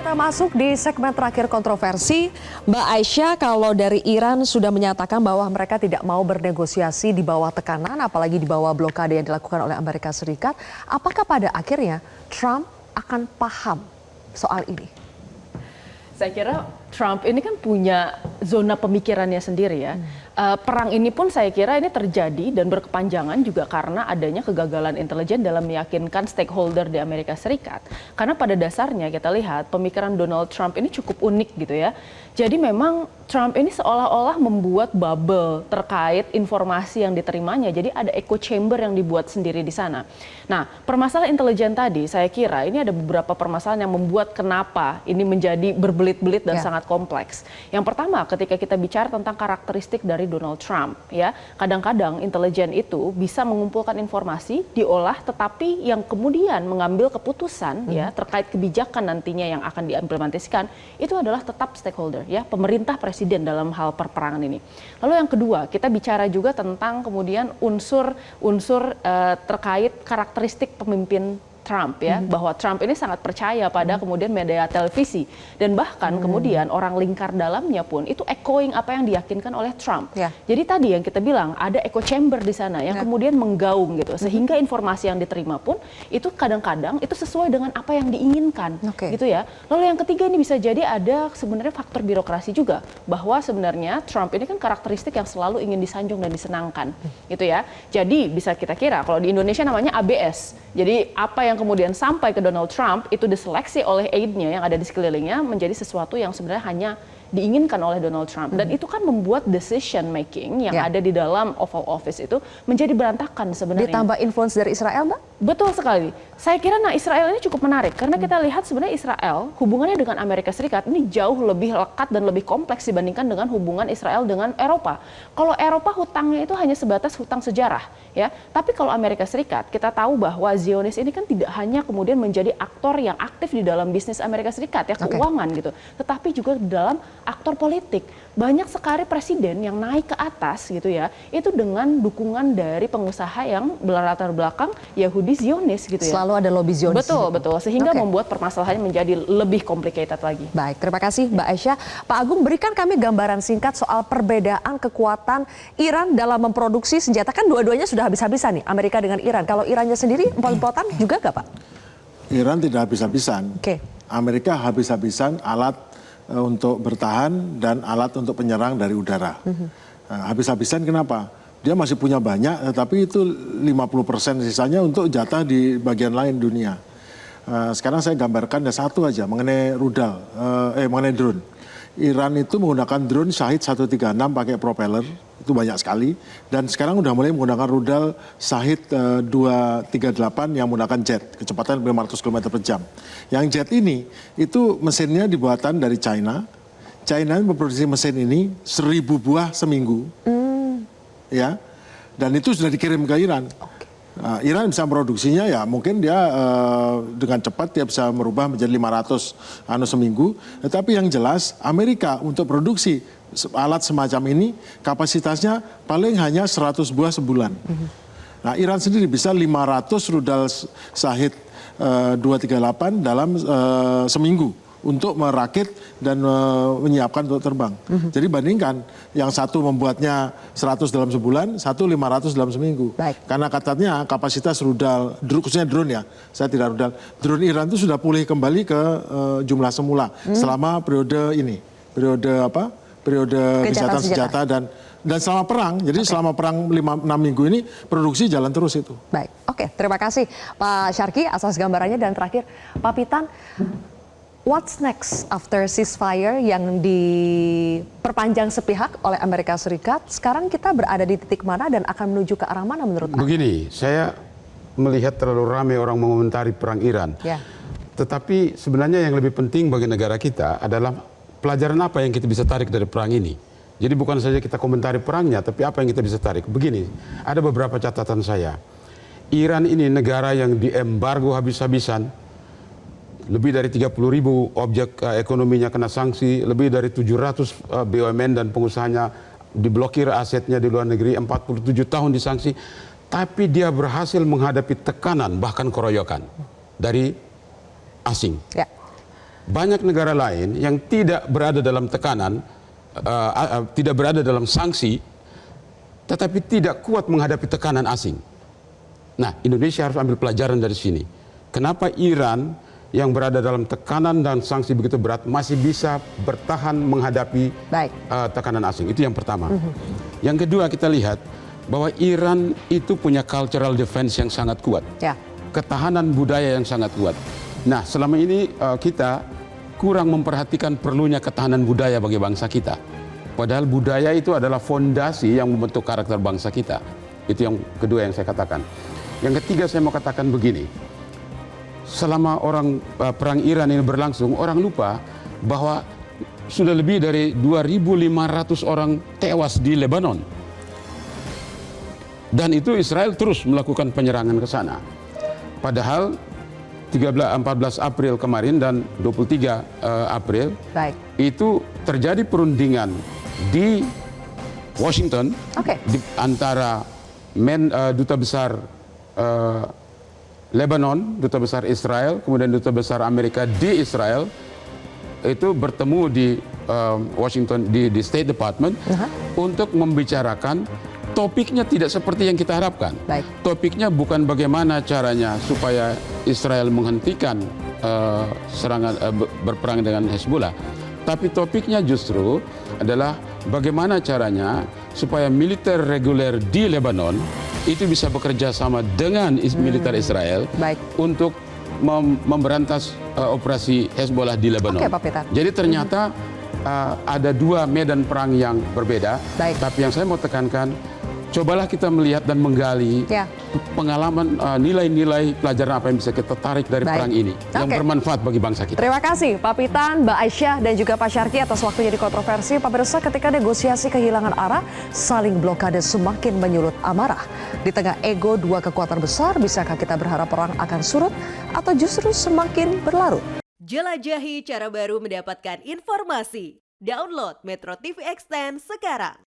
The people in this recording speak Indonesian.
Kita masuk di segmen terakhir kontroversi. Mbak Aisyah, kalau dari Iran sudah menyatakan bahwa mereka tidak mau bernegosiasi di bawah tekanan, apalagi di bawah blokade yang dilakukan oleh Amerika Serikat, apakah pada akhirnya Trump akan paham soal ini? Saya kira Trump ini kan punya zona pemikirannya sendiri ya. Perang ini pun saya kira ini terjadi dan berkepanjangan juga karena adanya kegagalan intelijen dalam meyakinkan stakeholder di Amerika Serikat. Karena pada dasarnya kita lihat pemikiran Donald Trump ini cukup unik gitu ya. Jadi memang Trump ini seolah-olah membuat bubble terkait informasi yang diterimanya. Jadi ada echo chamber yang dibuat sendiri di sana. Nah, permasalahan intelijen tadi saya kira ini ada beberapa permasalahan yang membuat kenapa ini menjadi berbelit-belit dan sangat kompleks. Yang pertama, ketika kita bicara tentang karakteristik dari Donald Trump, ya kadang-kadang intelijen itu bisa mengumpulkan informasi, diolah, tetapi yang kemudian mengambil keputusan ya terkait kebijakan nantinya yang akan diimplementasikan itu adalah tetap stakeholder, ya pemerintah presiden dalam hal perperangan ini. Lalu yang kedua, kita bicara juga tentang kemudian unsur terkait karakteristik pemimpin Trump ya, bahwa Trump ini sangat percaya pada kemudian media televisi dan bahkan kemudian orang lingkar dalamnya pun itu echoing apa yang diyakinkan oleh Trump. Jadi tadi yang kita bilang ada echo chamber di sana yang kemudian menggaung gitu sehingga informasi yang diterima pun itu kadang-kadang itu sesuai dengan apa yang diinginkan gitu ya. Lalu yang ketiga ini bisa jadi ada sebenarnya faktor birokrasi juga bahwa sebenarnya Trump ini kan karakteristik yang selalu ingin disanjung dan disenangkan gitu ya. Jadi bisa kita kira kalau di Indonesia namanya ABS. Jadi apa yang kemudian sampai ke Donald Trump itu diseleksi oleh aide-nya yang ada di sekelilingnya menjadi sesuatu yang sebenarnya hanya diinginkan oleh Donald Trump dan itu kan membuat decision making yang ada di dalam Oval Office itu menjadi berantakan sebenarnya. Ditambah influence dari Israel, Mbak? Betul sekali. Saya kira Israel ini cukup menarik karena kita lihat sebenarnya Israel hubungannya dengan Amerika Serikat ini jauh lebih lekat dan lebih kompleks dibandingkan dengan hubungan Israel dengan Eropa. Kalau Eropa hutangnya itu hanya sebatas hutang sejarah ya. Tapi kalau Amerika Serikat kita tahu bahwa Zionis ini kan tidak hanya kemudian menjadi aktor yang aktif di dalam bisnis Amerika Serikat ya keuangan gitu, tetapi juga di dalam aktor politik. Banyak sekali presiden yang naik ke atas gitu ya, itu dengan dukungan dari pengusaha yang berlatar belakang Yahudi Zionis gitu ya. Selalu ada lobby Zionis. Betul, sehingga membuat permasalahannya menjadi lebih complicated lagi. Baik, terima kasih Mbak Aisyah. Pak Agung, berikan kami gambaran singkat soal perbedaan kekuatan Iran dalam memproduksi senjata. Kan dua-duanya sudah habis-habisan nih, Amerika dengan Iran. Kalau Irannya sendiri, empot-empotan juga nggak Pak? Iran tidak habis-habisan. Amerika habis-habisan alat untuk bertahan dan alat untuk penyerang dari udara. Habis-habisan kenapa? Dia masih punya banyak, tapi itu 50% sisanya untuk jatah di bagian lain dunia. Sekarang saya gambarkan ada satu aja mengenai rudal, mengenai drone. Iran itu menggunakan drone Shahid 136 pakai propeller, itu banyak sekali. Dan sekarang udah mulai menggunakan rudal Shahid 238 yang menggunakan jet, kecepatan 500 km per jam. Yang jet ini, itu mesinnya dibuatan dari China. China memproduksi mesin ini 1000 buah seminggu. Ya, dan itu sudah dikirim ke Iran. Iran bisa produksinya ya mungkin dia dengan cepat dia bisa merubah menjadi 500 seminggu. Tetapi yang jelas Amerika untuk produksi alat semacam ini kapasitasnya paling hanya 100 buah sebulan. Nah, Iran sendiri bisa 500 rudal Shahid 238 dalam seminggu untuk merakit dan menyiapkan untuk terbang. Jadi bandingkan yang satu membuatnya 100 dalam sebulan, satu 500 dalam seminggu. Karena katanya kapasitas rudal, khususnya drone ya, saya tidak rudal, drone Iran itu sudah pulih kembali ke jumlah semula selama periode ini, periode gencatan senjata dan selama perang. Jadi selama perang 5-6 minggu ini produksi jalan terus itu. Baik, terima kasih Pak Syarki atas gambarannya. Dan terakhir Pak Pitan, what's next after ceasefire yang diperpanjang sepihak oleh Amerika Serikat? Sekarang kita berada di titik mana dan akan menuju ke arah mana menurut Anda? Begini, saya melihat terlalu ramai orang mengomentari perang Iran. Tetapi sebenarnya yang lebih penting bagi negara kita adalah pelajaran apa yang kita bisa tarik dari perang ini. Jadi bukan saja kita komentari perangnya, tapi apa yang kita bisa tarik. Begini, ada beberapa catatan saya. Iran ini negara yang diembargo habis-habisan. Lebih dari 30.000 objek ekonominya kena sanksi, lebih dari 700 BUMN dan pengusahanya diblokir asetnya di luar negeri, 47 tahun disanksi. Tapi dia berhasil menghadapi tekanan, bahkan keroyokan dari asing. banyak negara lain yang tidak berada dalam tekanan, tidak berada dalam sanksi, tetapi tidak kuat menghadapi tekanan asing. Nah, Indonesia harus ambil pelajaran dari sini. Kenapa Iran yang berada dalam tekanan dan sanksi begitu berat masih bisa bertahan menghadapi tekanan asing? Itu yang pertama. Yang kedua, kita lihat bahwa Iran itu punya cultural defense yang sangat kuat. Ketahanan budaya yang sangat kuat. Nah, selama ini kita kurang memperhatikan perlunya ketahanan budaya bagi bangsa kita. Padahal budaya itu adalah fondasi yang membentuk karakter bangsa kita. Itu yang kedua yang saya katakan. Yang ketiga, saya mau katakan begini. Selama perang Iran ini berlangsung, orang lupa bahwa sudah lebih dari 2.500 orang tewas di Lebanon. Dan itu Israel terus melakukan penyerangan ke sana. Padahal 14 April kemarin dan 23 April itu terjadi perundingan di Washington antara duta besar Lebanon, duta besar Israel, kemudian duta besar Amerika di Israel itu bertemu di Washington di State Department untuk membicarakan. Topiknya tidak seperti yang kita harapkan. Topiknya bukan bagaimana caranya supaya Israel menghentikan berperang dengan Hezbollah, tapi topiknya justru adalah bagaimana caranya supaya militer reguler di Lebanon itu bisa bekerja sama dengan militer Israel untuk memberantas operasi Hezbollah di Lebanon. Jadi ternyata ada dua medan perang yang berbeda. Tapi yang saya mau tekankan, cobalah kita melihat dan menggali pengalaman, nilai-nilai pelajaran apa yang bisa kita tarik dari perang ini yang bermanfaat bagi bangsa kita. Terima kasih Pak Pitan, Mbak Aisyah, dan juga Pak Syarki atas waktunya di Kontroversi. Pak Pemirsa, ketika negosiasi kehilangan arah, saling blokade semakin menyulut amarah. Di tengah ego dua kekuatan besar, bisakah kita berharap perang akan surut atau justru semakin berlarut? Jelajahi cara baru mendapatkan informasi. Download Metro TV Extend sekarang.